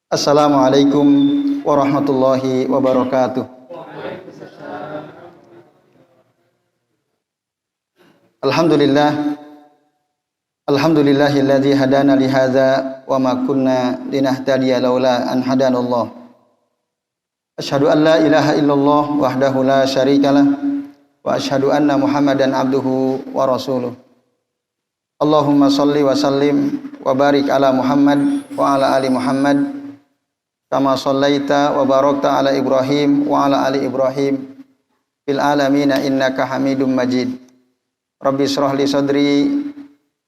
Assalamualaikum warahmatullahi wabarakatuh. Alhamdulillahilladzi hadana li hadza wa ma kunna linahtadiya laula an hadanallah. Asyhadu an la ilaha illallah wahdahu la syarikalah wa asyhadu anna Muhammadan abduhu wa rasuluh. Allahumma shalli wa sallim wa barik ala Muhammad wa ala ali Muhammad kama shallaita wa barakta ala Ibrahim wa ala ali Ibrahim fil alamin innaka Hamidum Majid. Rabbi shrah li sadri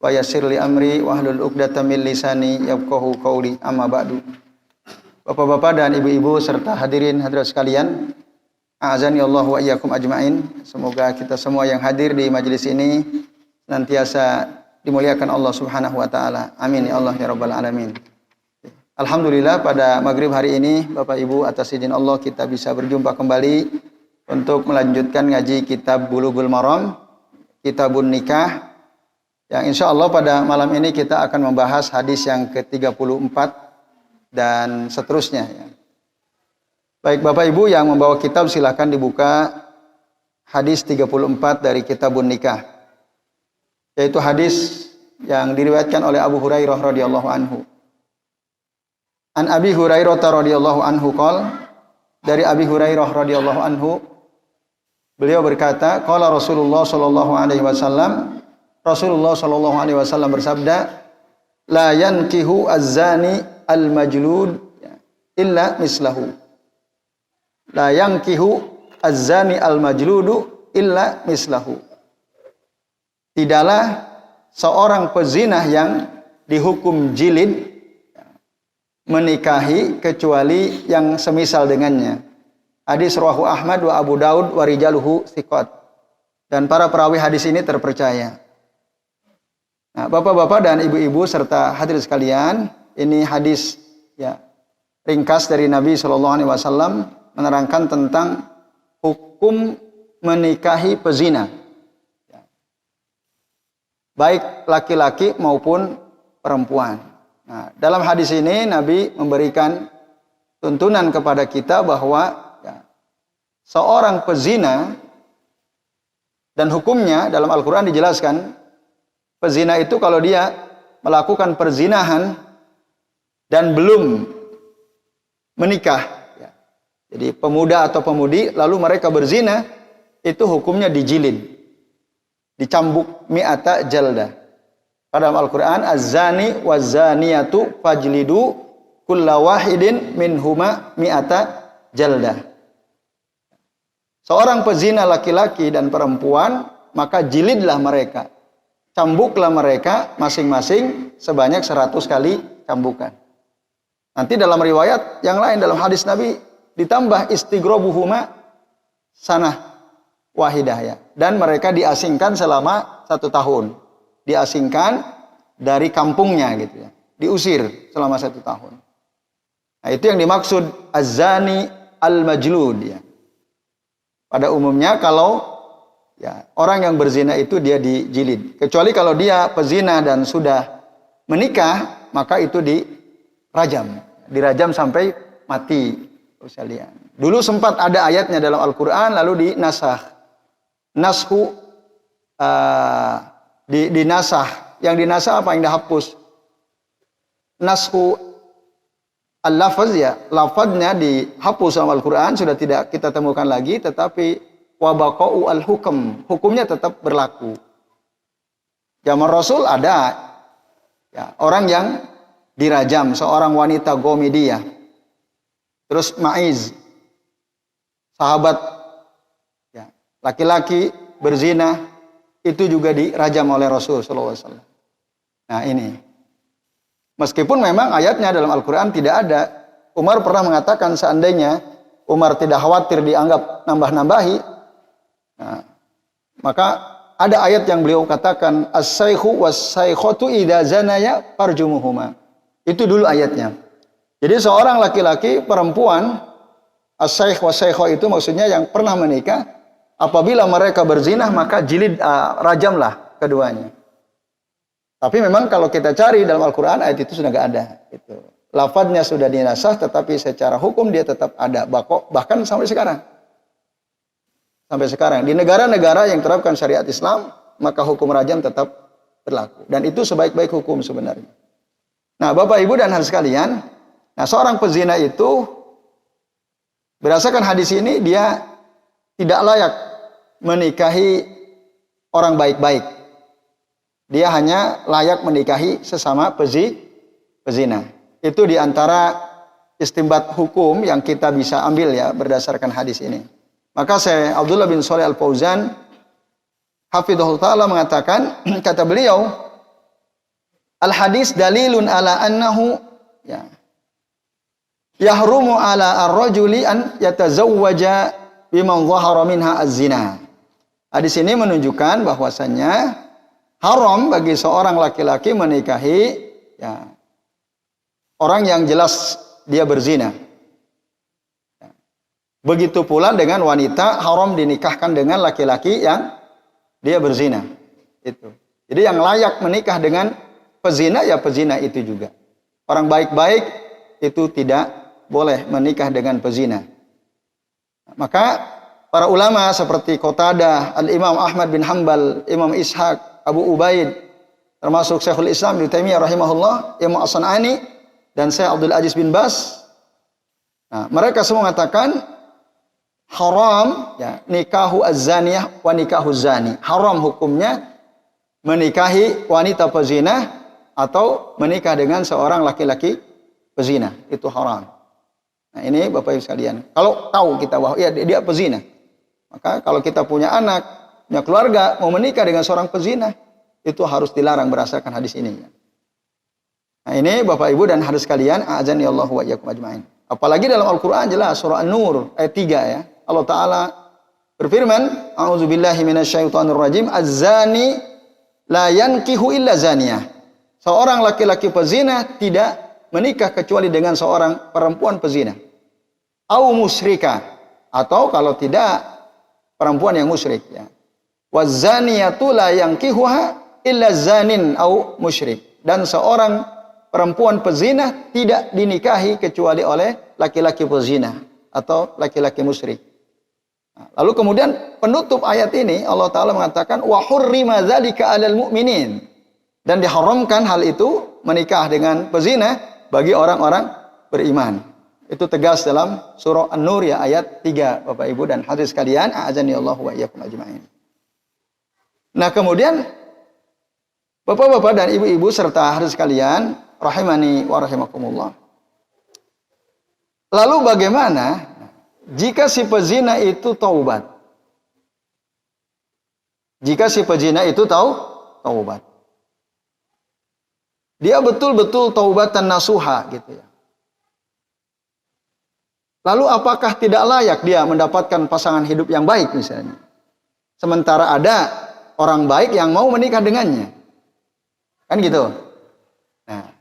wa yassir li amri wahlul 'uqdatam min lisani yafqahu qawli. Amma ba'du. Bapak-bapak dan ibu-ibu serta hadirin hadirat sekalian, a'azani Allah wa iyyakum ajmain. Semoga kita semua yang hadir di majelis ini senantiasa dimuliakan Allah Subhanahu wa taala. Amin ya Allah ya rabbal alamin. Alhamdulillah pada maghrib hari ini Bapak Ibu atas izin Allah kita bisa berjumpa kembali untuk melanjutkan ngaji kitab Bulughul Maram, Kitabun Nikah, yang insya Allah pada malam ini kita akan membahas hadis yang ke-34 dan seterusnya. Baik Bapak Ibu yang membawa kitab silakan dibuka hadis 34 dari Kitabun Nikah, yaitu hadis yang diriwayatkan oleh Abu Hurairah radhiyallahu anhu. An Abi Hurairah radhiyallahu anhu qala, dari Abi Hurairah radhiyallahu anhu beliau berkata, qala Rasulullah sallallahu alaihi wasallam, Rasulullah sallallahu alaihi wasallam bersabda, la yankihu az-zani al-majlud illa mislahu. La yankihu az-zani al-majludu illa mislahu. Tidaklah seorang pezina yang dihukum jilid menikahi kecuali yang semisal dengannya. Hadis rawahu Ahmad wa Abu Daud wa rijaluhu thiqat. Dan para perawi hadis ini terpercaya. Nah, bapak-bapak dan ibu-ibu serta hadirin sekalian, ini hadis ringkas dari Nabi sallallahu alaihi wasallam menerangkan tentang hukum menikahi pezina. Baik laki-laki maupun perempuan. Nah, dalam hadis ini Nabi memberikan tuntunan kepada kita bahwa seorang pezina, dan hukumnya dalam Al-Quran dijelaskan, pezina itu kalau dia melakukan perzinahan dan belum menikah, jadi pemuda atau pemudi lalu mereka berzina, itu hukumnya dijilid, dicambuk mi'ata jaldah. Pada Al-Quran, az-zani waz-zaniyatu fajlidu kulla wahidin minhuma mi'ata jaldah. Seorang pezina laki-laki dan perempuan, maka jilidlah mereka, cambuklah mereka masing-masing sebanyak 100 kali cambukan. Nanti dalam riwayat yang lain dalam hadis Nabi ditambah istighrabuhuma sanah wahidah, dan mereka diasingkan selama 1 tahun. Diasingkan dari kampungnya gitu ya, diusir selama 1 tahun. Nah, itu yang dimaksud az-zani al-majlud ya. Pada umumnya kalau orang yang berzina itu dia dijilid, kecuali kalau dia pezina dan sudah menikah, maka itu dirajam sampai mati. Dulu sempat ada ayatnya dalam Al-Quran lalu dinasakh. Nashu dinasah. Yang dinasah apa? Yang dihapus. Nashu al-lafaz lafadznya dihapus sama Al-Quran, sudah tidak kita temukan lagi, tetapi wabaqa'u al-hukm, hukumnya tetap berlaku. Zaman Rasul ada orang yang dirajam, seorang wanita Gomidiyah. Terus Ma'iz, sahabat laki-laki berzina, itu juga dirajam oleh Rasul sallallahu alaihi wasallam. Nah, ini. Meskipun memang ayatnya dalam Al-Quran tidak ada. Umar pernah mengatakan seandainya Umar tidak khawatir dianggap nambah-nambahi, maka ada ayat yang beliau katakan, as-saykhu was-saykhatu idza zanaya farjumuhuma. Itu dulu ayatnya. Jadi seorang laki-laki, perempuan, as-saykh was-saykha itu maksudnya yang pernah menikah, apabila mereka berzina maka jilid, rajamlah keduanya. Tapi memang kalau kita cari dalam Al-Quran ayat itu sudah nggak ada. Gitu. Lafadznya sudah dinasah, tetapi secara hukum dia tetap ada, bahkan sampai sekarang. Sampai sekarang. Di negara-negara yang terapkan syariat Islam, maka hukum rajam tetap berlaku. Dan itu sebaik-baik hukum sebenarnya. Nah, Bapak Ibu dan hadirin sekalian, nah seorang pezina itu, berdasarkan hadis ini, dia tidak layak menikahi orang baik-baik. Dia hanya layak menikahi sesama pezina. Itu diantara istinbat hukum yang kita bisa ambil ya berdasarkan hadis ini. Maka saya Abdullah bin Shalih Al-Fauzan hafizahullah ta'ala mengatakan, kata beliau, al-hadis dalilun ala annahu ya yahrumu ala ar-rajuli an yatazawwaja biman dhahara minha az-zina. Hadis ini menunjukkan bahwasannya haram bagi seorang laki-laki menikahi ya orang yang jelas dia berzina. Begitu pula dengan wanita, haram dinikahkan dengan laki-laki yang dia berzina. Itu. Jadi yang layak menikah dengan pezina, ya pezina itu juga. Orang baik-baik itu tidak boleh menikah dengan pezina. Maka para ulama seperti Qatadah, Al-Imam Ahmad bin Hanbal, Imam Ishaq, Abu Ubaid, termasuk Syekhul Islam Ibnu Taimiyah rahimahullah, Imam As-San'ani, dan saya Abdul Aziz bin Bas. Nah, mereka semua mengatakan haram ya nikahu az-zaniyah wa nikahu zani. Haram hukumnya menikahi wanita pezina atau menikah dengan seorang laki-laki pezina. Itu haram. Nah, ini Bapak Ibu sekalian. Kalau tahu kita bahwa ya dia pezina, maka kalau kita punya anak, punya keluarga mau menikah dengan seorang pezina, itu harus dilarang berdasarkan hadis ini. Nah, ini Bapak Ibu dan hadirin sekalian, a'azani Allahu wa iyyakum ajmain. Apalagi dalam Al-Qur'an jelas surah An-Nur ayat 3 ya. Allah Ta'ala berfirman, a'udzubillahi minasyaitonir rajim, az-zani la yankihu illa zaniyah. Seorang laki-laki pezina tidak menikah kecuali dengan seorang perempuan pezina. Au musyrika, atau kalau tidak perempuan yang musyrik ya. Waz-zaniyatu la yankihuha illa zanin au musyrik. Dan seorang perempuan pezina tidak dinikahi kecuali oleh laki-laki pezina atau laki-laki musyrik. Lalu kemudian penutup ayat ini Allah Ta'ala mengatakan wa hurrima dzalika 'alal mu'minin, dan diharamkan hal itu menikah dengan pezina bagi orang-orang beriman. Itu tegas dalam surah An-Nur ya ayat 3 Bapak Ibu dan hadirin sekalian, a'azani Allahu wa iyyakum ajmain. Nah, kemudian Bapak-bapak dan ibu-ibu serta hadirin sekalian rahimani wa rahimakumullah. Lalu bagaimana jika si pezina itu taubat? Jika si pezina itu taubat. Dia betul-betul taubatan nasuha gitu ya. Lalu apakah tidak layak dia mendapatkan pasangan hidup yang baik misalnya? Sementara ada orang baik yang mau menikah dengannya. Kan gitu. Nah.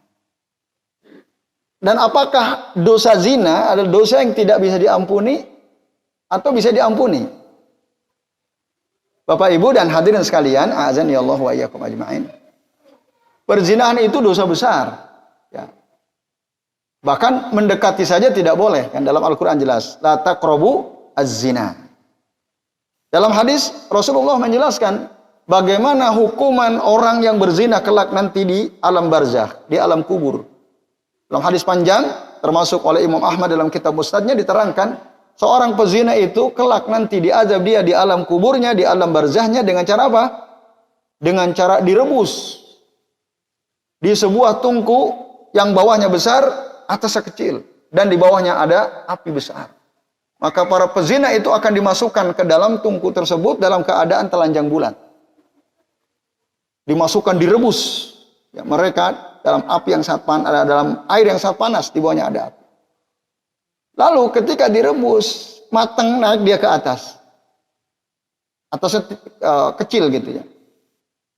Dan apakah dosa zina adalah dosa yang tidak bisa diampuni atau bisa diampuni? Bapak Ibu dan hadirin sekalian, a'azani Allah wa iyyakum ajmain. Perzinahan itu dosa besar. Ya. Bahkan mendekati saja tidak boleh. Kan dalam Al-Quran jelas. La taqrabu az-zina. Dalam hadis Rasulullah menjelaskan bagaimana hukuman orang yang berzina kelak nanti di alam barzakh, di alam kubur. Dalam hadis panjang, termasuk oleh Imam Ahmad dalam kitab Musnadnya diterangkan, seorang pezina itu kelak nanti diazab dia di alam kuburnya, di alam barzakhnya dengan cara apa? Dengan cara direbus. Di sebuah tungku yang bawahnya besar, atasnya kecil. Dan di bawahnya ada api besar. Maka para pezina itu akan dimasukkan ke dalam tungku tersebut dalam keadaan telanjang bulat. Dimasukkan direbus. Ya, mereka dalam api yang sangat panas, dalam air yang sangat panas, di bawahnya ada api. Lalu ketika direbus, matang naik dia ke atas. Atasnya kecil gitu ya.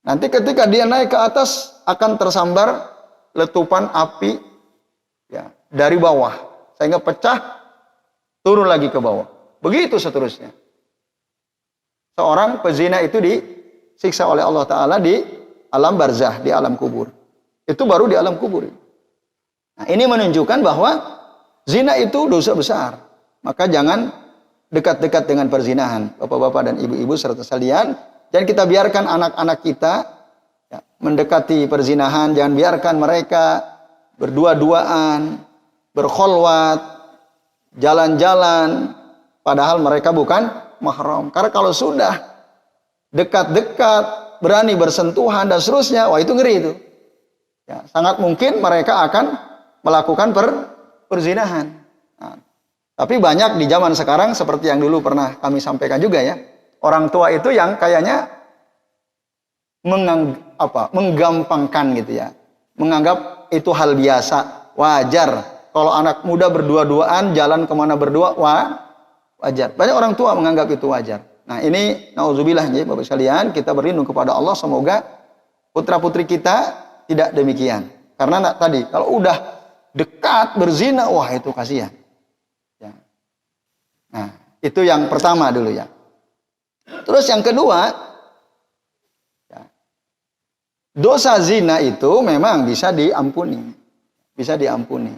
Nanti ketika dia naik ke atas akan tersambar letupan api ya, dari bawah sehingga pecah turun lagi ke bawah. Begitu seterusnya. Seorang pezina itu disiksa oleh Allah Ta'ala di alam barzah, di alam kubur. Itu baru di alam kubur. Nah, ini menunjukkan bahwa zina itu dosa besar. Maka jangan dekat-dekat dengan perzinahan, bapak-bapak dan ibu-ibu serta sekalian. Jangan kita biarkan anak-anak kita mendekati perzinahan. Jangan biarkan mereka berdua-duaan, berkholwat, jalan-jalan, padahal mereka bukan mahram. Karena kalau sudah dekat-dekat, berani bersentuhan dan seterusnya, wah itu ngeri itu. Ya, sangat mungkin mereka akan melakukan perzinahan. Nah, tapi banyak di zaman sekarang seperti yang dulu pernah kami sampaikan juga ya. Orang tua itu yang kayaknya menggampangkan gitu ya. Menganggap itu hal biasa, wajar. Kalau anak muda berdua-duaan jalan kemana berdua, wajar. Banyak orang tua menganggap itu wajar. Nah ini nauzubillah ya Bapak sekalian, kita berlindung kepada Allah semoga putra-putri kita tidak demikian. Karena tadi kalau udah dekat berzina, wah itu kasihan. Ya. Nah itu yang pertama dulu ya. Terus yang kedua, ya, dosa zina itu memang bisa diampuni. Bisa diampuni.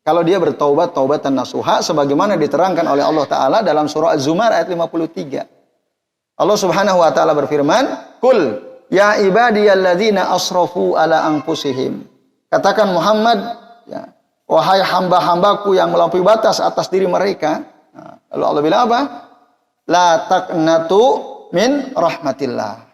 Kalau dia bertaubat, taubatan nasuha, sebagaimana diterangkan oleh Allah Ta'ala dalam surah Az-Zumar ayat 53. Allah Subhanahu wa taala berfirman, "Qul ya ibadiyalladzina asrafu ala anfusihim." Katakan Muhammad, ya, wahai hamba-hambaku yang melampaui batas atas diri mereka. Nah, lalu Allah bilang apa? La taqnatu min rahmatillah.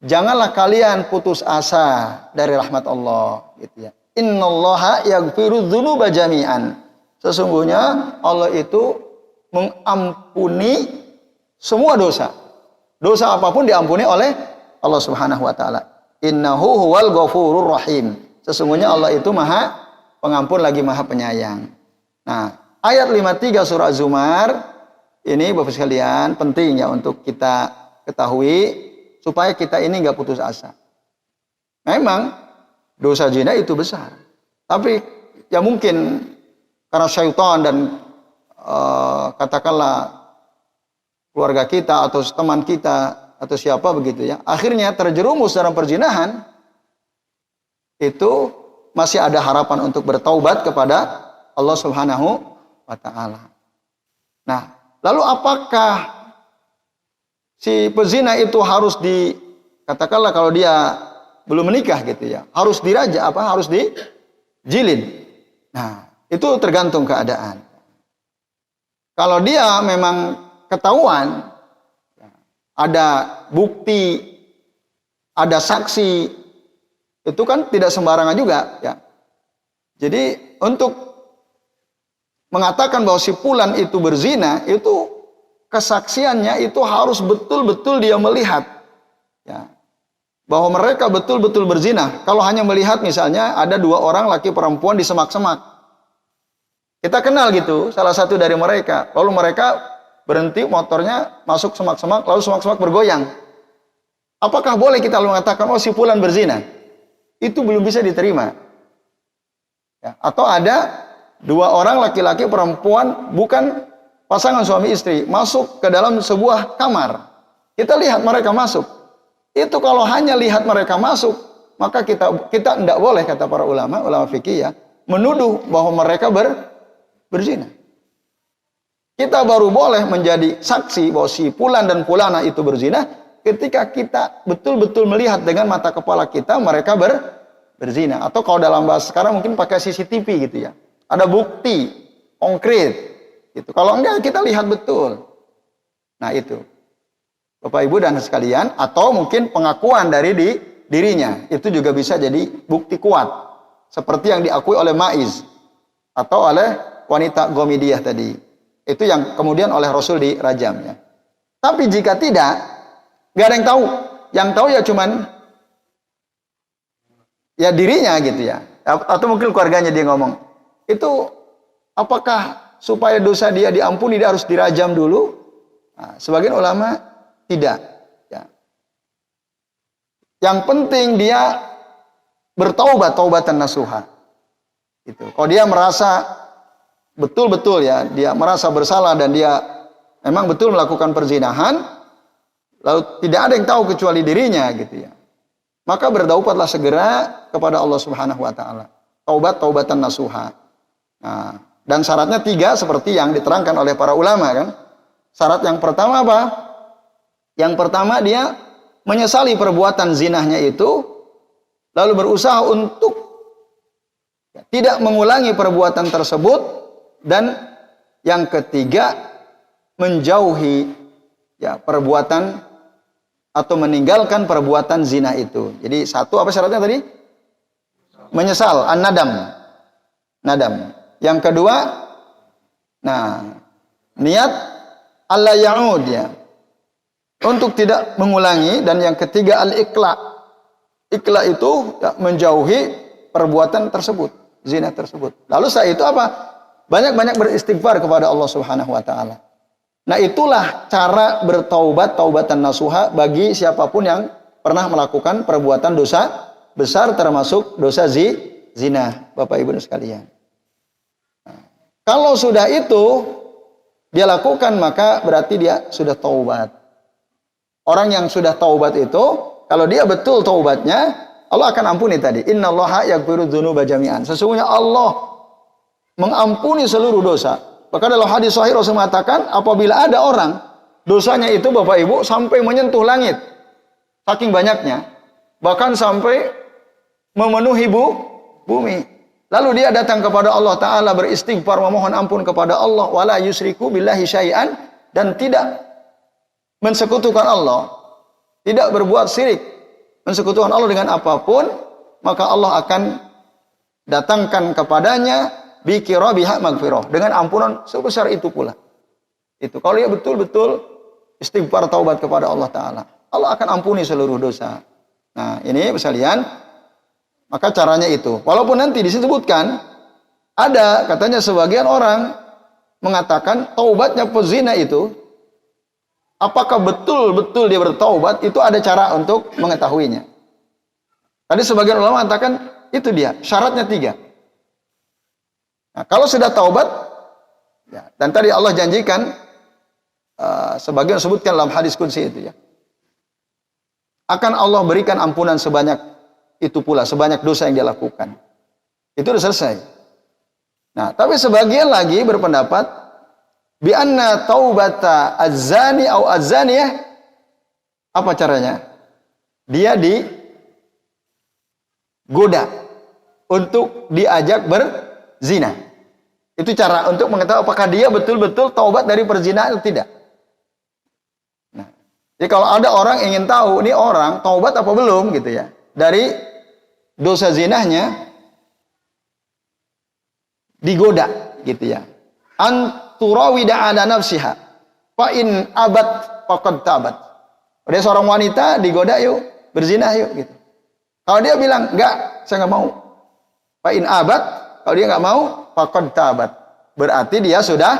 Janganlah kalian putus asa dari rahmat Allah, gitu ya. Innallaha yaghfiru dzunuba jami'an. Sesungguhnya Allah itu mengampuni semua dosa. Dosa apapun diampuni oleh Allah Subhanahu wa taala. Innahu huwal ghafurur rahim. Sesungguhnya Allah itu Maha Pengampun lagi Maha Penyayang. Nah, ayat 53 surah Az-Zumar ini Bapak sekalian penting ya untuk kita ketahui supaya kita ini enggak putus asa. Memang dosa zina itu besar. Tapi ya mungkin karena syaitan dan katakanlah keluarga kita atau teman kita atau siapa begitu ya, akhirnya terjerumus dalam perzinahan, itu masih ada harapan untuk bertaubat kepada Allah Subhanahu wa taala. Nah, lalu apakah si pezina itu harus katakanlah kalau dia belum menikah gitu ya, harus harus dijilid? Nah, itu tergantung keadaan. Kalau dia memang ketahuan, ada bukti, ada saksi, itu kan tidak sembarangan juga ya. Jadi untuk mengatakan bahwa si fulan itu berzina, itu kesaksiannya itu harus betul-betul dia melihat ya, bahwa mereka betul-betul berzina. Kalau hanya melihat misalnya ada dua orang laki perempuan di semak-semak, kita kenal gitu salah satu dari mereka, lalu mereka berhenti motornya, masuk semak-semak, lalu semak-semak bergoyang. Apakah boleh kita mengatakan, oh si fulan berzina? Itu belum bisa diterima. Ya, atau ada dua orang laki-laki perempuan bukan pasangan suami istri masuk ke dalam sebuah kamar. Kita lihat mereka masuk. Itu kalau hanya lihat mereka masuk, maka kita tidak boleh, kata para ulama fikih ya, menuduh bahwa mereka berzina. Kita baru boleh menjadi saksi bahwa si fulan dan fulana itu berzina ketika kita betul-betul melihat dengan mata kepala kita mereka berzina. Atau kalau dalam bahasa sekarang mungkin pakai CCTV gitu ya. Ada bukti konkret gitu. Kalau enggak kita lihat betul. Nah itu. Bapak Ibu dan sekalian, atau mungkin pengakuan dari dirinya itu juga bisa jadi bukti kuat. Seperti yang diakui oleh Maiz atau oleh wanita Gomidiyah tadi. Itu yang kemudian oleh Rasul dirajamnya. Tapi jika tidak, nggak ada yang tahu. Yang tahu ya cuman ya dirinya gitu ya. Atau mungkin keluarganya dia ngomong. Itu apakah supaya dosa dia diampuni dia harus dirajam dulu? Nah, sebagian ulama tidak. Ya. Yang penting dia bertaubat, taubatan nasuha. Gitu. Kalau dia merasa betul-betul ya, dia merasa bersalah dan dia memang betul melakukan perzinahan, lalu tidak ada yang tahu kecuali dirinya gitu ya. Maka bertaubatlah segera kepada Allah Subhanahu wa taala. taubatan nasuha. Nah, dan syaratnya 3 seperti yang diterangkan oleh para ulama kan. Syarat yang pertama apa? Yang pertama dia menyesali perbuatan zinahnya itu, lalu berusaha untuk tidak mengulangi perbuatan tersebut, dan yang ketiga menjauhi perbuatan atau meninggalkan perbuatan zina itu. Jadi satu apa syaratnya tadi? Menyesal, an-nadam. Nadam. Yang kedua, niat alla ya'ud untuk tidak mengulangi, dan yang ketiga al-iqla. Iqla itu menjauhi perbuatan tersebut, zina tersebut. Lalu setelah itu apa? Banyak-banyak beristighfar kepada Allah Subhanahu wa taala. Nah, itulah cara bertaubat, taubatan nasuha bagi siapapun yang pernah melakukan perbuatan dosa besar termasuk dosa zina, Bapak Ibu sekalian. Kalau sudah itu dia lakukan, maka berarti dia sudah taubat. Orang yang sudah taubat itu, kalau dia betul taubatnya, Allah akan ampuni tadi. Innallaha yaghfiru dzunuba jami'an. Sesungguhnya Allah mengampuni seluruh dosa. Bahkan dalam hadis sahih Rasul mengatakan, apabila ada orang dosanya itu Bapak Ibu sampai menyentuh langit, saking banyaknya, bahkan sampai memenuhi bumi. Lalu dia datang kepada Allah Ta'ala beristighfar, memohon ampun kepada Allah, wala yusriku billahi syai'an, dan tidak mensekutukan Allah, tidak berbuat syirik, mensekutukan Allah dengan apapun, maka Allah akan datangkan kepadanya bikira biha magfirah, dengan ampunan sebesar itu pula. Itu kalau dia betul-betul istighfar taubat kepada Allah Ta'ala, Allah akan ampuni seluruh dosa. Nah, ini sekalian, maka caranya itu. Walaupun nanti disebutkan ada katanya sebagian orang mengatakan taubatnya pezina itu, apakah betul-betul dia bertaubat, itu ada cara untuk mengetahuinya. Tadi sebagian ulama mengatakan itu dia, syaratnya 3. Nah, kalau sudah taubat, dan tadi Allah janjikan, sebagian sebutkan dalam hadis qudsi itu akan Allah berikan ampunan sebanyak itu pula, sebanyak dosa yang dia lakukan. Itu sudah selesai. Nah, tapi sebagian lagi berpendapat bi anna taubata az-zani au az-zaniyah, apa caranya? Dia digoda untuk diajak berzina. Itu cara untuk mengetahui apakah dia betul-betul taubat dari perzinahan atau tidak. Nah, jadi kalau ada orang ingin tahu ini orang taubat apa belum gitu ya, dari dosa zinahnya, digoda gitu ya. Anturawida ala nafsiha fa in abad faqad tabat. Dia seorang wanita digoda, yuk berzina yuk gitu. Kalau dia bilang enggak, saya enggak mau, fa in abad, kalau dia enggak mau, faqad tabat, berarti dia sudah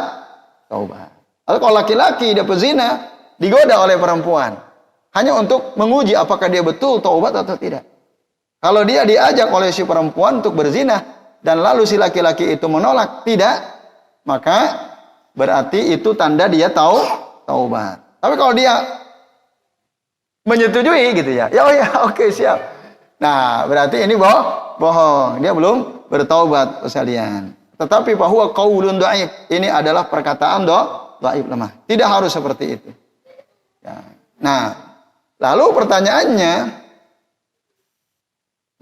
taubat. Lalu kalau laki-laki dia pezina, digoda oleh perempuan hanya untuk menguji apakah dia betul taubat atau tidak. Kalau dia diajak oleh si perempuan untuk berzina, dan lalu si laki-laki itu menolak, tidak, maka berarti itu tanda dia taubat. Tapi kalau dia menyetujui gitu ya, oke, siap. Nah, berarti ini bohong, dia belum bertaubat sekalian. Tetapi bahwa qaulun dhaif, ini adalah perkataan dhaif, lemah. Tidak harus seperti itu. Ya. Nah, lalu pertanyaannya,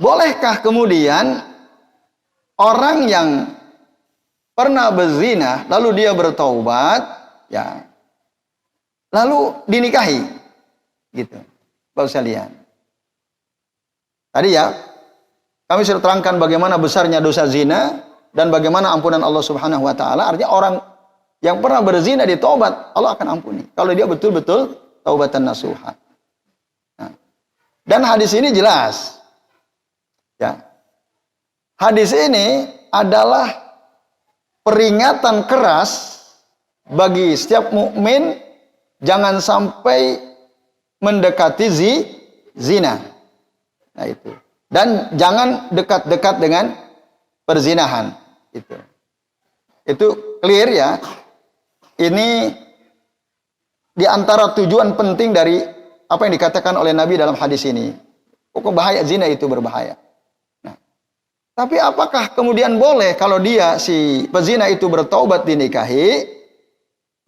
bolehkah kemudian orang yang pernah berzina lalu dia bertaubat, lalu dinikahi, gitu, Bapak sekalian? Tadi kami sudah terangkan bagaimana besarnya dosa zina dan bagaimana ampunan Allah Subhanahu Wa Taala. Artinya orang yang pernah berzina ditaubat, Allah akan ampuni kalau dia betul-betul taubatan nasuha. Nah, dan hadis ini jelas. Hadis ini adalah peringatan keras bagi setiap mukmin, jangan sampai mendekati zina. Nah, itu. Dan jangan dekat-dekat dengan perzinahan. Itu clear ya. Ini di antara tujuan penting dari apa yang dikatakan oleh Nabi dalam hadis ini. Pokok bahaya zina itu berbahaya. Tapi apakah kemudian boleh kalau dia si pezina itu bertaubat dinikahi?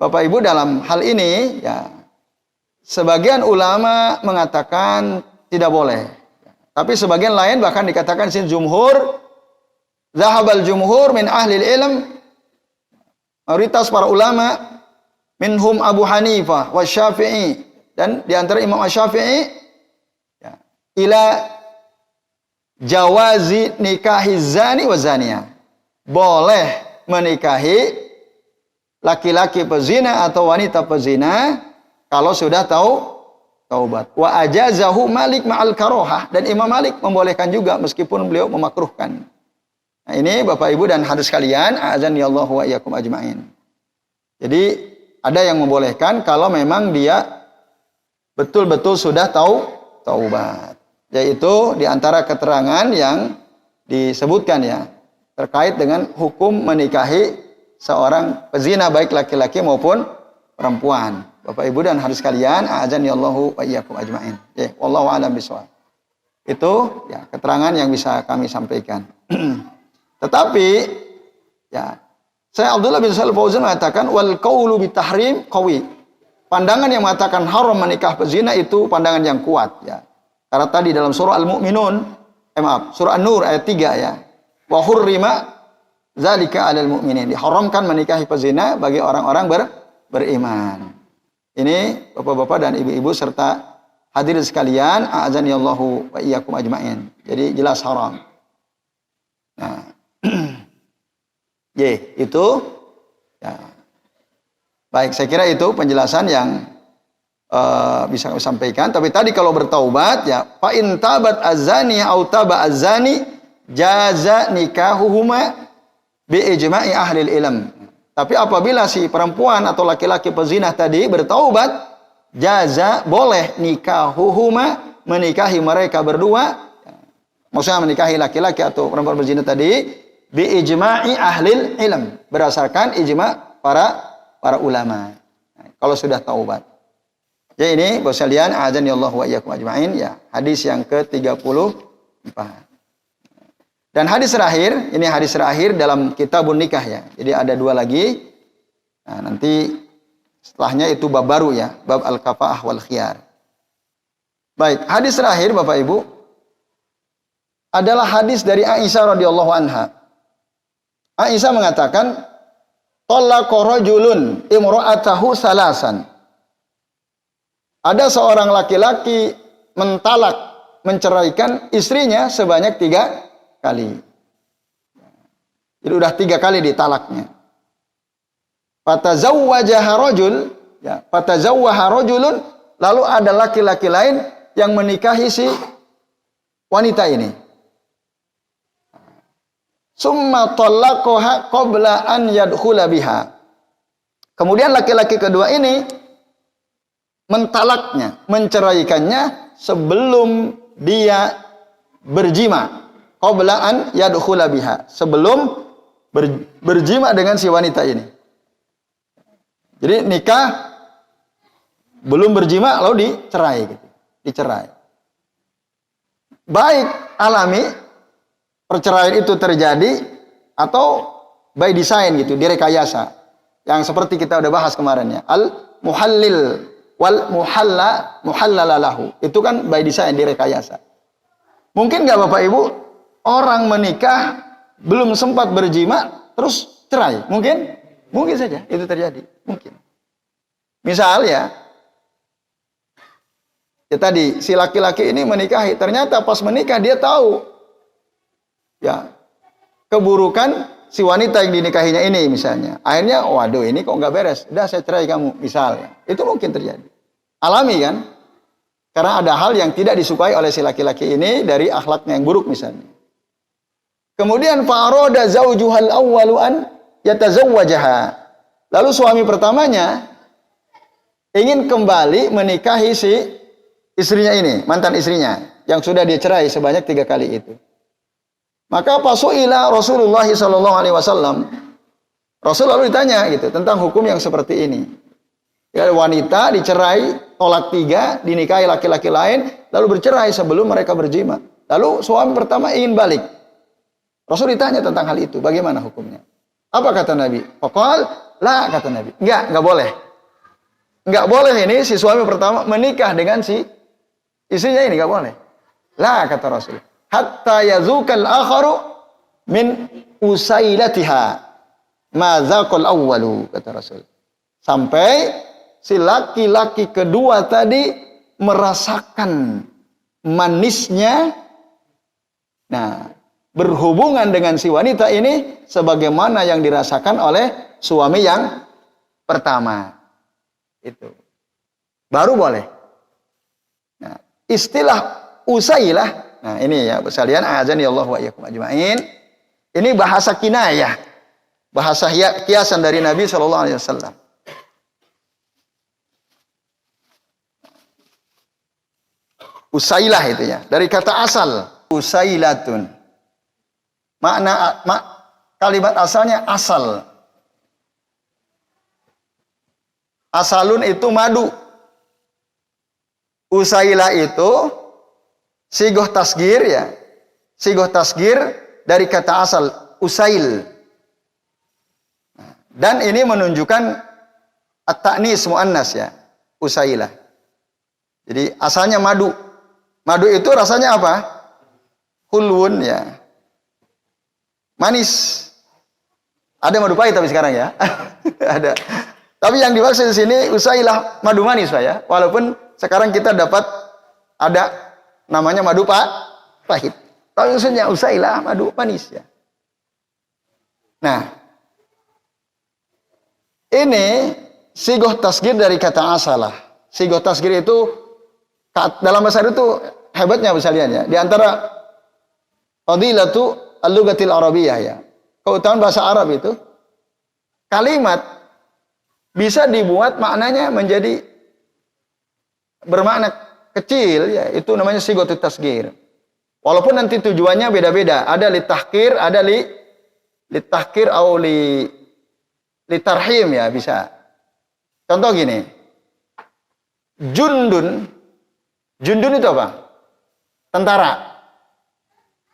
Bapak Ibu, dalam hal ini ya sebagian ulama mengatakan tidak boleh. Tapi sebagian lain bahkan dikatakan sin jumhur, zahabal jumhur min ahli ilm, mayoritas para ulama, minhum Abu Hanifah wa Syafi'i, dan di antara Imam Syafi'i ya, ila jawazi nikahi zani wa zaniyah. Boleh menikahi laki-laki pezina atau wanita pezina kalau sudah taubat. Wa ajazahu Malik ma'al karohah, dan Imam Malik membolehkan juga meskipun beliau memakruhkan. Nah, ini Bapak Ibu dan hadirin sekalian, a'azanillahu wa iyyakum ajmain. Jadi ada yang membolehkan kalau memang dia betul-betul sudah taubat. Yaitu di antara keterangan yang disebutkan ya terkait dengan hukum menikahi seorang pezina baik laki-laki maupun perempuan. Bapak Ibu dan hadirin sekalian, a'azanillahu wa iyyakum ajmain. Ya, wallahu a'lam bishawab. Itu ya keterangan yang bisa kami sampaikan. Tetapi ya saya Abdullah bin Shalih Fauzan mengatakan wal qaulu bitahrim qawi. Pandangan yang mengatakan haram menikah pezina itu pandangan yang kuat ya. Karena tadi dalam surah Al-Mu'minun, surah An-Nur ayat 3 ya. Wa hurrima zalika 'alal mu'minin. Diharamkan menikahi pezina bagi orang-orang beriman. Ini Bapak-bapak dan Ibu-ibu serta hadirin sekalian, a'azanillahu wa iyyakum ajmain. Jadi jelas haram. Nah, itu ya. Baik, saya kira itu penjelasan yang bisa kami sampaikan. Tapi tadi kalau bertaubat ya fa in tabat azani au taba azani jaza nikahuhuma bi ijma'i ahli ilm. Tapi apabila si perempuan atau laki-laki pezina tadi bertaubat, jaza boleh nikahuhuma menikahi mereka berdua. Maksudnya menikahi laki-laki atau perempuan berzina tadi bi ijma'i ahli ilm, berdasarkan ijma' para ulama. Nah, kalau sudah taubat. Ya ini Bapak sekalian, a'adzanillahu wa iyyakum ajmain ya, hadis yang ke-34. Dan hadis terakhir, ini hadis terakhir dalam kitabun nikah ya. Jadi ada dua lagi. Nah, nanti setelahnya itu bab baru ya, bab al-kafa'ah wal khiyar. Baik, hadis terakhir Bapak Ibu adalah hadis dari Aisyah radhiyallahu anha. Aisyah mengatakan, "Talaqa rajulun imra'atahu salasan." Ada seorang laki-laki menceraikan istrinya sebanyak 3 kali. Jadi udah 3 kali ditalaknya. Fatazawwajaha rajul, ya, fatazawwaha rajulun, lalu ada laki-laki lain yang menikahi si wanita ini. Summa talaqaha qabla an yadkhula biha. Kemudian laki-laki kedua ini mentalaknya, menceraikannya sebelum dia berjima. Qabla an yadkhula biha, sebelum berjima dengan si wanita ini. Jadi nikah belum berjima lalu dicerai gitu. Dicerai. Baik alami perceraian itu terjadi atau by design gitu, direkayasa. Yang seperti kita udah bahas kemarin ya. Al-muhallil wal muhallalalahu. Itu kan by design, direkayasa. Mungkin nggak Bapak Ibu orang menikah belum sempat berjima terus cerai? Mungkin? Mungkin saja itu terjadi. Mungkin. Misal ya tadi si laki-laki ini menikahi, ternyata pas menikah dia tahu ya keburukan si wanita yang dinikahinya ini misalnya. Akhirnya waduh ini kok nggak beres, udah saya cerai kamu misalnya. Itu mungkin terjadi. Alami kan? Karena ada hal yang tidak disukai oleh si laki-laki ini dari akhlaknya yang buruk misalnya. Kemudian fa'arada zawjuhal awwalu an yatazawwajaha. Lalu suami pertamanya ingin kembali menikahi si istrinya ini, mantan istrinya yang sudah dia cerai sebanyak 3 kali itu. Maka pasuila Rasulullah sallallahu alaihi wasallam. Rasul lalu ditanya gitu tentang hukum yang seperti ini. Ya, wanita dicerai, tolak 3, dinikahi laki-laki lain, lalu bercerai sebelum mereka berjima. Lalu suami pertama ingin balik. Rasul ditanya tentang hal itu, bagaimana hukumnya? Apa kata Nabi? Faqal, la, kata Nabi. Enggak boleh. Enggak boleh ini si suami pertama menikah dengan si istrinya ini, enggak boleh. La, kata Rasul. Hatta yazukal akharu min usailatiha ma zaqal awwalu, kata Rasul. Sampai si laki-laki kedua tadi merasakan manisnya, nah, berhubungan dengan si wanita ini sebagaimana yang dirasakan oleh suami yang pertama. Itu baru boleh. Nah, istilah usailah, nah ini ya sekalian, azani Allah wa iyyakum ajmain. Ini bahasa kinayah, bahasa kiasan dari Nabi SAW. Usailah itu ya, dari kata asal, usailatun. Kalimat asalnya asal. Asalun itu madu. Usailah itu sigoh tasgir ya. Sigoh tasgir dari kata asal, usail. Dan ini menunjukkan at-ta'nis mu'annas ya, usailah. Jadi asalnya madu. Madu itu rasanya apa? Hulwun ya. Manis. Ada madu pahit tapi sekarang ya. Ada. Tapi yang dimaksud di sini usailah madu manis Pak ya. Walaupun sekarang kita dapat ada namanya madu pahit. Tapi maksudnya usailah madu manis ya. Nah, ini sigoh tasgir dari kata asalah. Sigoh tasgir itu dalam bahasa Arab itu hebatnya sekalian ya. Di antara fadilatu al-lughatil arabiyyah ya. Keutamaan bahasa Arab itu kalimat bisa dibuat maknanya menjadi bermakna kecil ya. Itu namanya sighatut tasghir. Walaupun nanti tujuannya beda-beda. Ada li tahqir, ada li tahqir atau li tarhim ya bisa. Contoh gini. Jundun itu apa? Tentara.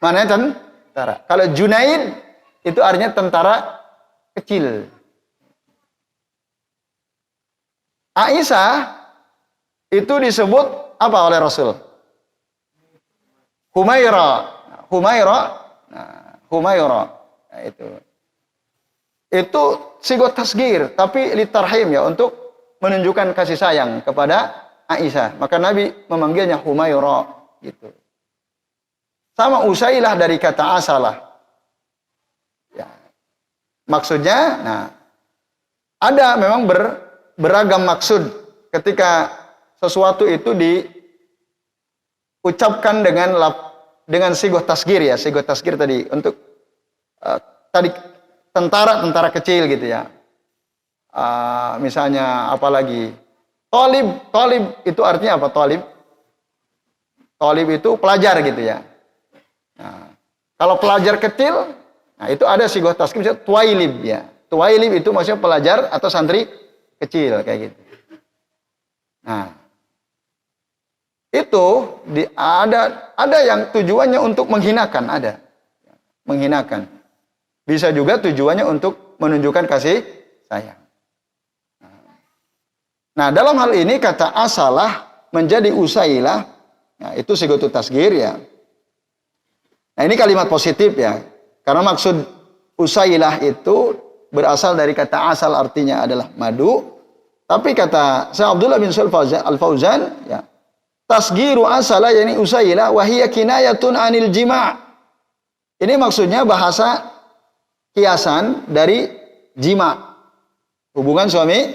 Mananya tentara. Kalau Junaid itu artinya tentara kecil. Aisyah itu disebut apa oleh Rasul? Humaira. Nah, itu sigot tasgir, tapi litarhim ya, untuk menunjukkan kasih sayang kepada Aisyah. Maka Nabi memanggilnya Humaira gitu. Sama usailah dari kata asalah. Ya. Maksudnya, nah, ada memang beragam maksud ketika sesuatu itu diucapkan dengan sigoh tasgir ya. Sigoh tasgir tadi untuk tadi tentara kecil gitu ya. Misalnya apalagi Tolib itu artinya apa? Tolib itu pelajar gitu ya. Nah, kalau pelajar kecil, nah itu ada sigoh tasghir misalnya tuwailib ya. Tuwailib itu maksudnya pelajar atau santri kecil kayak gitu. Nah, itu ada yang tujuannya untuk menghinakan, ada. Menghinakan. Bisa juga tujuannya untuk menunjukkan kasih sayang. Nah, dalam hal ini kata asalah menjadi usailah, nah itu sighatut tasghir ya. Nah, ini kalimat positif ya. Karena maksud usailah itu berasal dari kata asal, artinya adalah madu. Tapi kata Syekh Abdullah bin Shalih Al-Fauzan ya, tasghiru asala yani usailah wa hiya kinayatun anil jima'. Ini maksudnya bahasa kiasan dari jima'. Hubungan suami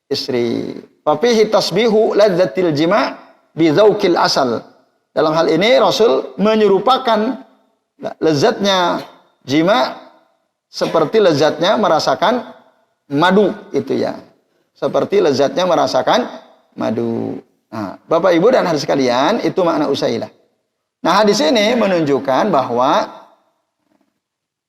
istri. Fafihi tasbihu ladzatil jima' bi dzauqil asal. Dalam hal ini Rasul menyerupakan lezatnya jima' seperti lezatnya merasakan madu itu ya. Seperti lezatnya merasakan madu. Nah, Bapak Ibu dan hadirin sekalian, itu makna usailah. Nah, hadis ini menunjukkan bahwa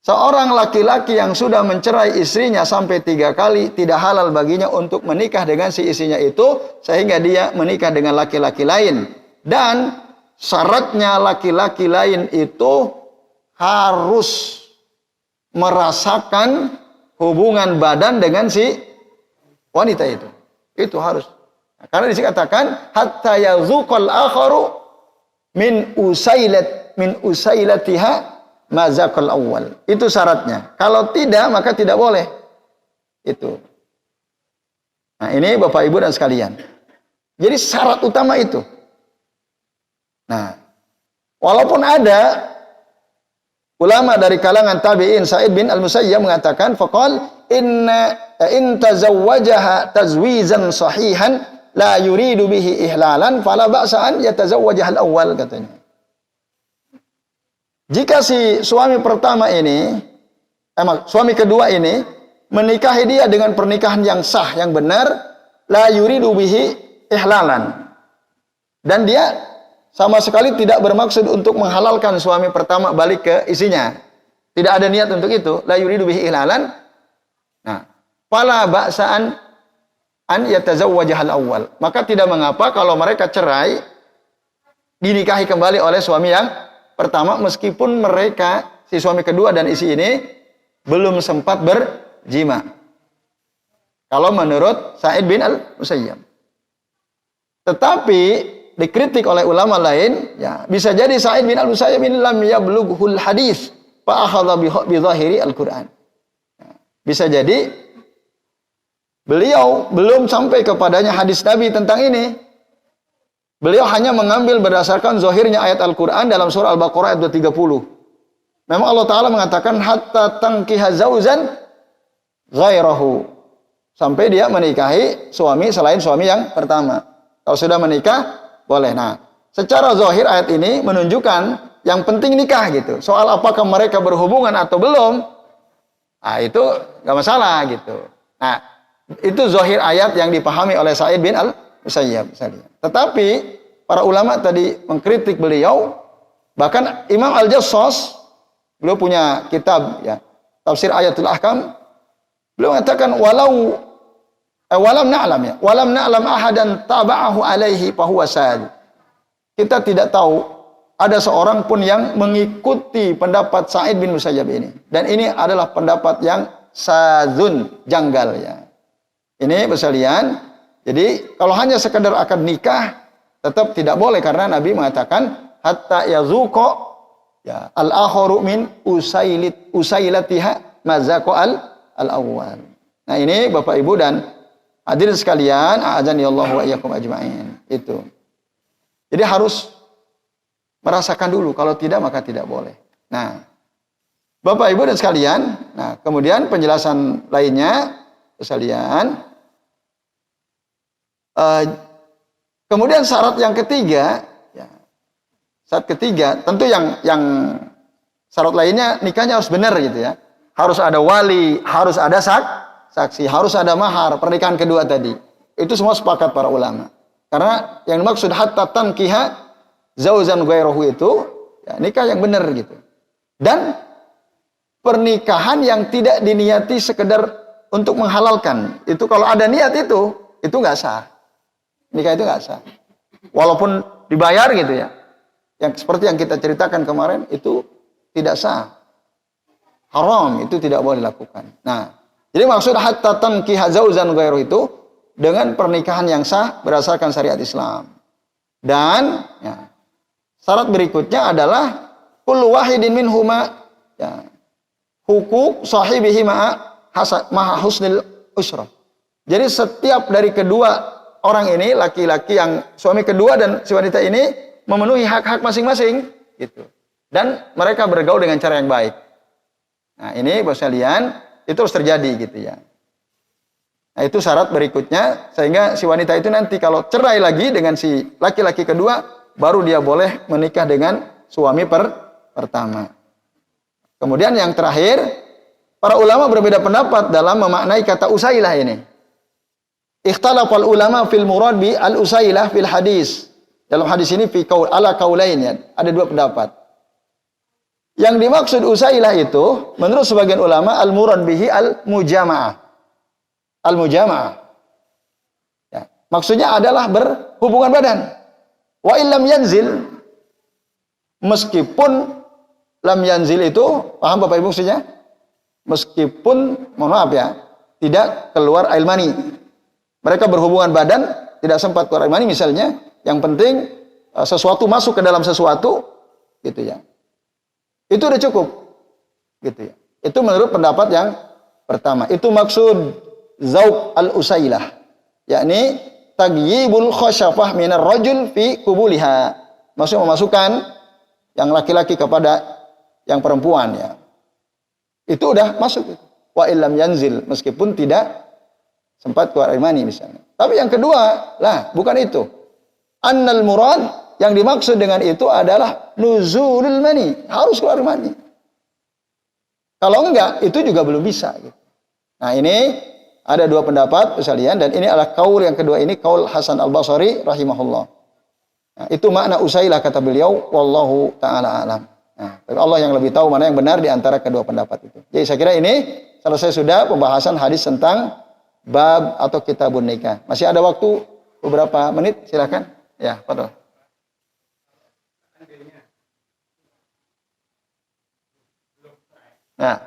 seorang laki-laki yang sudah mencerai istrinya sampai 3 kali, tidak halal baginya untuk menikah dengan si istrinya itu, sehingga dia menikah dengan laki-laki lain. Dan syaratnya laki-laki lain itu harus merasakan hubungan badan dengan si wanita itu. Itu harus. Karena dikatakan hatta yazuqal akharu min usailatiha mazaqal awwal. Itu syaratnya. Kalau tidak maka tidak boleh. Itu. Nah, ini Bapak Ibu dan sekalian. Jadi syarat utama itu. Nah, walaupun ada ulama dari kalangan tabi'in, Sa'id bin Al-Musayyab mengatakan, faqal in tazawwajaha tazwizan sahihan la yuridu bihi ihlalan fala ba'sa an yatazawwajaha al-awwal, katanya. Jika si suami pertama ini, suami kedua ini menikahi dia dengan pernikahan yang sah, yang benar, la yuridu bihi ihlalan, dan dia sama sekali tidak bermaksud untuk menghalalkan suami pertama balik ke isinya. Tidak ada niat untuk itu. La yuridu bihi ihlalan. Nah, fala ba'sa'an an yatazawwajahal awwal. Maka tidak mengapa kalau mereka cerai dinikahi kembali oleh suami yang pertama meskipun mereka, si suami kedua dan isi ini belum sempat berjima. Kalau menurut Sa'id bin Al-Musayyab. Tetapi dikritik oleh ulama lain, ya, bisa jadi Sa'id bin Al-Musayyab ini lam yablughul hadis fa akhadha bi dhahiri Al-Qur'an. Bisa jadi beliau belum sampai kepadanya hadis Nabi tentang ini. Beliau hanya mengambil berdasarkan zahirnya ayat Al-Qur'an dalam surah Al-Baqarah ayat 230. Memang Allah Ta'ala mengatakan hatta tankiha zauzan ghairahu, sampai dia menikahi suami selain suami yang pertama. Kalau sudah menikah boleh. Nah, secara zahir ayat ini menunjukkan yang penting nikah gitu. Soal apakah mereka berhubungan atau belum, nah itu nggak masalah gitu. Nah, itu zahir ayat yang dipahami oleh Sa'id bin Al-Musayyab. Tetapi para ulama tadi mengkritik beliau, bahkan Imam Al-Jassas, beliau punya kitab ya, Tafsir Ayatul Ahkam, beliau mengatakan walam na'lam ahadan taba'ahu alaihi fahuwa sad. Kita tidak tahu ada seorang pun yang mengikuti pendapat Sa'id bin Musayyab ini. Dan ini adalah pendapat yang sadzun, janggal ya. Ini sekalian, jadi kalau hanya sekedar akad nikah tetap tidak boleh karena Nabi mengatakan hatta yazuqa ya al-akharu min usailatiha mazaqal al-awwal. Nah, ini Bapak Ibu dan hadirin sekalian, a'adzani Allah wa iyyakum ajma'in. Itu. Jadi harus merasakan dulu, kalau tidak maka tidak boleh. Nah, Bapak Ibu dan sekalian, nah kemudian penjelasan lainnya sekalian. Kemudian syarat yang ketiga, ya, syarat ketiga tentu yang syarat lainnya nikahnya harus benar gitu ya. Harus ada wali, harus ada saksi, harus ada mahar, pernikahan kedua tadi. Itu semua sepakat para ulama. Karena yang dimaksud hatta tankiha zauzan ghairahu itu ya, nikah yang benar gitu. Dan pernikahan yang tidak diniati sekedar untuk menghalalkan. Itu kalau ada niat itu enggak sah. Nikah itu enggak sah. Walaupun dibayar gitu ya. Yang seperti yang kita ceritakan kemarin itu tidak sah. Haram, itu tidak boleh dilakukan. Nah, jadi maksud hatta tankiha zauzan ghairu itu dengan pernikahan yang sah berdasarkan syariat Islam. Dan ya, syarat berikutnya adalah kullu wahidin minhuma ya, hukuk sahibihi ma'a husnil usrah. Jadi setiap dari kedua orang ini, laki-laki yang suami kedua dan si wanita ini memenuhi hak-hak masing-masing gitu. Dan mereka bergaul dengan cara yang baik. Nah, ini Bapak sekalian, itu harus terjadi gitu ya. Nah, itu syarat berikutnya, sehingga si wanita itu nanti kalau cerai lagi dengan si laki-laki kedua, baru dia boleh menikah dengan suami pertama. Kemudian yang terakhir, para ulama berbeda pendapat dalam memaknai kata usailah ini. Ikhtalafal ulama fil murad bi al-usailah fil hadis. Dalam hadis ini fi qaul ala qaulain ya, ada dua pendapat. Yang dimaksud usailah itu menurut sebagian ulama al-murad bihi al-mujama'ah. Al-mujama'ah. Ya, maksudnya adalah berhubungan badan. Wa illam yanzil, meskipun lam yanzil itu, paham Bapak Ibu maksudnya? Meskipun, mohon maaf ya, tidak keluar air mani. Mereka berhubungan badan, tidak sempat keluar air mani misalnya, yang penting sesuatu masuk ke dalam sesuatu, gitu ya. Itu udah cukup, gitu ya. Itu menurut pendapat yang pertama. Itu maksud zauq al-usailah, yakni tagyibul khasyafah minar rajul fi kubuliha. Maksudnya memasukkan yang laki-laki kepada yang perempuan ya. Itu udah masuk. Wa illam yanzil, meskipun tidak sempat keluar air mani misalnya. Tapi yang kedua, lah bukan itu. Annal murad, yang dimaksud dengan itu adalah nuzulul mani, harus keluar mani. Kalau enggak, itu juga belum bisa. Gitu. Nah ini ada dua pendapat sekalian, dan ini adalah kaul yang kedua ini, kaul Hasan al-Basri rahimahullah. Nah, itu makna usailah kata beliau, wallahu ta'ala alam. Nah, Allah yang lebih tahu mana yang benar di antara kedua pendapat itu. Jadi saya kira ini selesai sudah pembahasan hadis tentang bab atau kitabun nikah. Masih ada waktu beberapa menit, silakan. Ya, Fadol. Nah.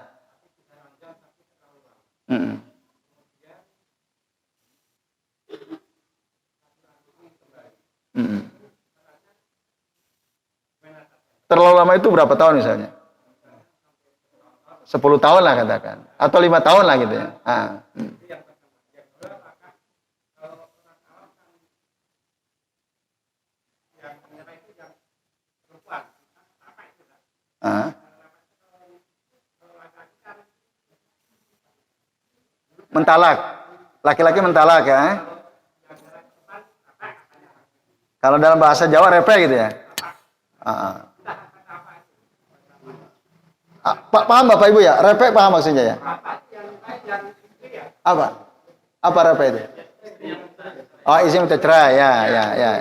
Terlalu lama itu berapa tahun misalnya? 10 tahun lah katakan. Atau 5 tahun lah gitu ya. Mentalak. Laki-laki mentalak ya. Kalau dalam bahasa Jawa repe gitu ya. Paham Bapak Ibu ya? Repe paham maksudnya ya? Apa? Apa repe itu? Oh, istri minta cerai. Ya.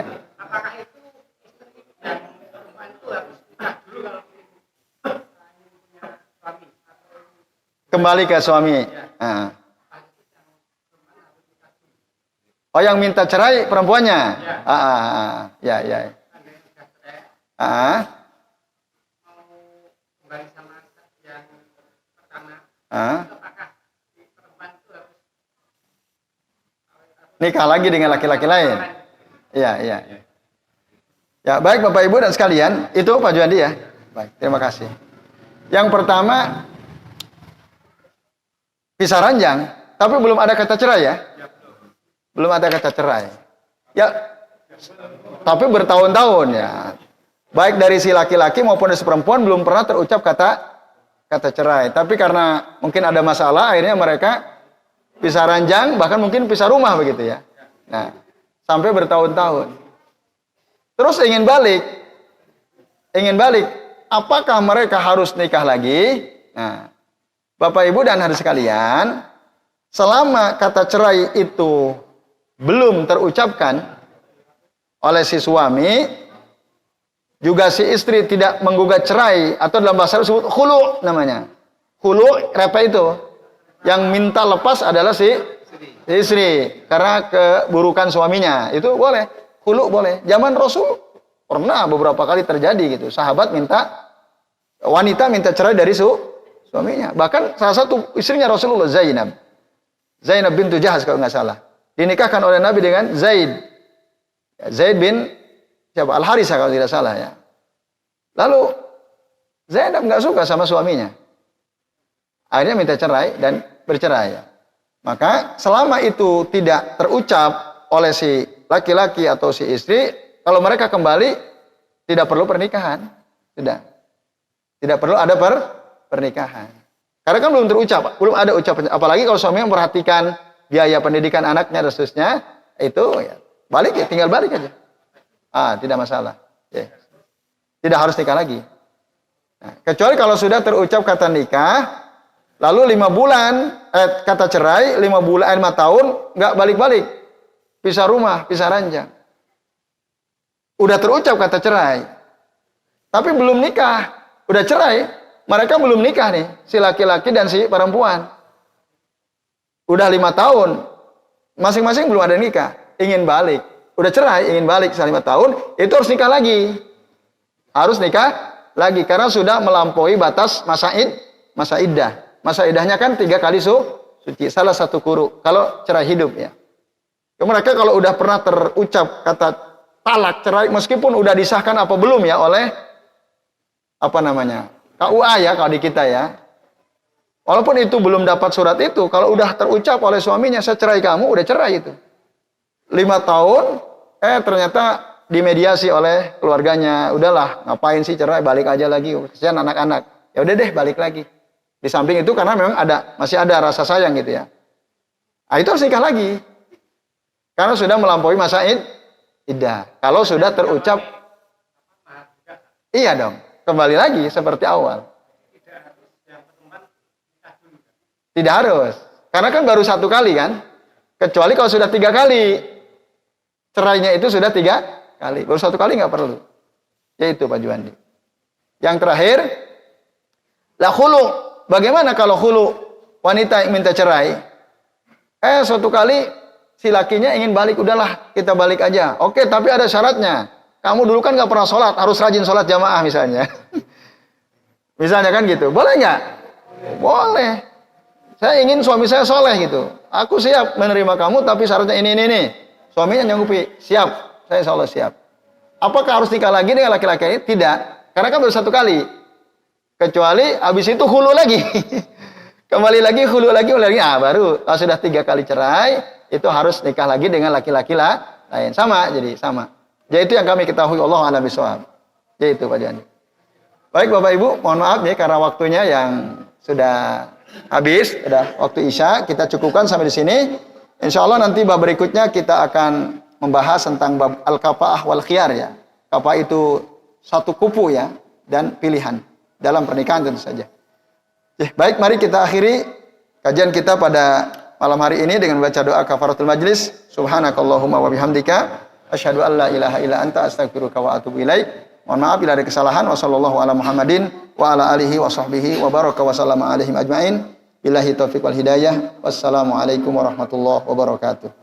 Kembali ke suami. Oh, yang minta cerai perempuannya. Ya. Nikah lagi dengan laki-laki lain. Iya. Ya, baik Bapak Ibu dan sekalian, itu Pak Juandi ya. Baik, terima kasih. Yang pertama, pisah ranjang, tapi belum ada kata cerai ya. Belum ada kata cerai. Ya, tapi bertahun-tahun ya. Baik dari si laki-laki maupun dari si perempuan belum pernah terucap kata cerai. Tapi karena mungkin ada masalah, akhirnya mereka pisah ranjang, bahkan mungkin pisah rumah begitu ya. Nah, sampai bertahun-tahun. Terus ingin balik. Apakah mereka harus nikah lagi? Nah, Bapak Ibu dan hadirin sekalian, selama kata cerai itu belum terucapkan oleh si suami, juga si istri tidak menggugat cerai, atau dalam bahasa Arab disebut khulu namanya. Khulu, repa itu. Yang minta lepas adalah si istri karena keburukan suaminya. Itu boleh. Khulu boleh. Zaman Rasul pernah beberapa kali terjadi gitu. Wanita minta cerai dari suaminya. Bahkan salah satu istrinya Rasulullah, Zainab bintu Jahaz kalau nggak salah. Dinikahkan oleh Nabi dengan Zaid bin Al-Harisah kalau tidak salah ya. Lalu Zainab nggak suka sama suaminya. Akhirnya minta cerai dan bercerai ya. Maka selama itu tidak terucap oleh si laki-laki atau si istri, kalau mereka kembali tidak perlu pernikahan. Tidak perlu ada pernikahan. Karena kan belum terucap, belum ada ucapan. Apalagi kalau suami memperhatikan biaya pendidikan anaknya dan seterusnya, itu ya, balik ya, tinggal balik aja. Tidak masalah. Ya. Tidak harus nikah lagi. Nah, kecuali kalau sudah terucap kata nikah, lalu 5 bulan kata cerai, 5 tahun nggak balik-balik, pisah rumah, pisah ranjang. Udah terucap kata cerai, tapi belum nikah, udah cerai, mereka belum nikah nih, si laki-laki dan si perempuan. Udah 5 tahun, masing-masing belum ada nikah, ingin balik. Udah cerai, ingin balik selama 5 tahun, itu harus nikah lagi. Harus nikah lagi karena sudah melampaui batas masa iddah. Masa iddahnya kan 3 kali suci, salah satu quru kalau cerai hidup ya. Mereka kalau udah pernah terucap kata talak cerai meskipun udah disahkan apa belum ya oleh apa namanya? KUA ya kalau di kita ya. Walaupun itu belum dapat surat itu, kalau udah terucap oleh suaminya saya cerai kamu, udah cerai itu. 5 tahun ternyata dimediasi oleh keluarganya. Udahlah, ngapain sih cerai, balik aja lagi. Kesian anak-anak. Ya udah deh, balik lagi. Di samping itu karena memang masih ada rasa sayang gitu ya. Nah, itu harus nikah lagi. Karena sudah melampaui masa iddah. Kalau sudah terucap, iya dong. Kembali lagi seperti awal. Tidak harus. Karena kan baru 1 kali kan. Kecuali kalau sudah 3 kali. Cerainya itu sudah 3 kali. Baru 1 kali nggak perlu. Yaitu Pak Juwandi. Yang terakhir. La khulu. Bagaimana kalau khulu? Wanita yang minta cerai. Suatu kali si lakinya ingin balik. Udahlah kita balik aja. Oke tapi ada syaratnya. Kamu dulu kan nggak pernah sholat. Harus rajin sholat jamaah misalnya. Misalnya kan gitu. Boleh nggak? Boleh. Saya ingin suami saya soleh gitu. Aku siap menerima kamu, tapi syaratnya ini. Suaminya nyanggupi, siap. Saya soleh siap. Apakah harus nikah lagi dengan laki-laki ini? Tidak. Karena kan baru 1 kali. Kecuali habis itu hulu lagi. Kembali lagi, hulu lagi. Baru kalau sudah 3 kali cerai, itu harus nikah lagi dengan laki-laki lain. Sama, jadi sama. Jadi itu yang kami ketahui. Allah a'lam bishawab. Jadi itu Pak Jani. Baik Bapak Ibu, mohon maaf ya karena waktunya yang sudah habis, sudah waktu Isya, kita cukupkan sampai di sini. Insya Allah nanti bab berikutnya kita akan membahas tentang bab al-kafa'ah wal khiyar ya. Kafa'ah itu satu kupu ya, dan pilihan dalam pernikahan tentu saja. Baik, mari kita akhiri kajian kita pada malam hari ini dengan baca doa kafaratul majlis. Subhanakallahumma wa bihamdika asyhadu an la ilaha illa anta astaghfiruka wa atubu ilaik. Mohon maaf bila ada kesalahan. Wassallallahu ala Muhammadin wa ala alihi wa sahbihi wa baraka wa sallama alaihim ajmain. Billahi taufiq wal hidayah. Wassalamualaikum warahmatullahi wabarakatuh.